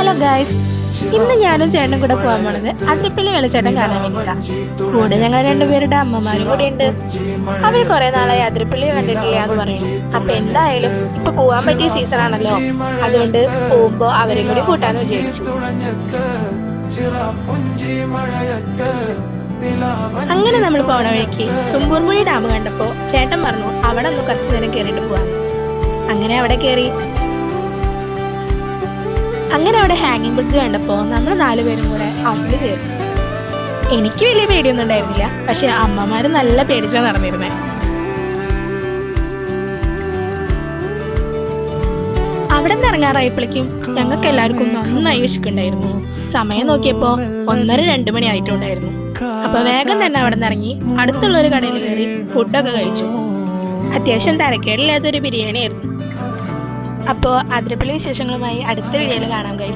Hello guys, ഇന്ന് ഞാനും ചേട്ടനും കൂടെ പോകാൻ പോണത് അതിരപ്പള്ളി വെള്ളച്ചാട്ടം കാണാൻ വേണ്ടിട്ടാ. കൂടെ ഞങ്ങൾ രണ്ടുപേരുടെ അമ്മമാരും കൂടെ ഉണ്ട്. അവര് കുറെ നാളായി അതിരപ്പള്ളി കണ്ടിട്ടില്ല എന്ന് പറയുന്നു. അപ്പൊ എന്തായാലും ഇപ്പൊ പോവാൻ പറ്റിയ സീസൺ ആണല്ലോ, അതുകൊണ്ട് പോകുമ്പോ അവരെയും കൂടി കൂട്ടാന്ന് വിചാരിച്ചു. അങ്ങനെ നമ്മൾ പോണ വഴിക്ക് തുമ്പൂർമുഴി ഡാം കണ്ടപ്പോ ചേട്ടൻ പറഞ്ഞു അവിടെ ഒന്ന് കുറച്ചു നേരം കയറിയിട്ട് പോവാം. അങ്ങനെ അവിടെ കയറി. അങ്ങനെ അവിടെ ഹാങ്ങിങ് ബ്രിഡ്ജ് കണ്ടപ്പോ നമ്മൾ 4 പേരും കൂടെ അവിടെ കയറി. എനിക്ക് വലിയ പേടിയൊന്നും ഉണ്ടായിരുന്നില്ല, പക്ഷെ അമ്മമാര് നല്ല പേടിച്ചാ നടന്നിരുന്നേ. അവിടെ നിന്ന് ഇറങ്ങാറായപ്പോഴേക്കും ഞങ്ങൾക്ക് എല്ലാവർക്കും നന്നായി വിശക്കുണ്ടായിരുന്നു. സമയം നോക്കിയപ്പോ 1:30-2 മണി ആയിട്ടുണ്ടായിരുന്നു. അപ്പൊ വേഗം തന്നെ അവിടെ നിന്ന് ഇറങ്ങി അടുത്തുള്ള ഒരു കടയിൽ കയറി ഫുഡൊക്കെ കഴിച്ചു. അത്യാവശ്യം തരക്കേടില്ലാത്തൊരു ബിരിയാണി ആയിരുന്നു. അപ്പോൾ അതിരപ്പള്ളി വിശേഷങ്ങളുമായി അടുത്ത വീഡിയോയിൽ കാണാം ഗൈസ്.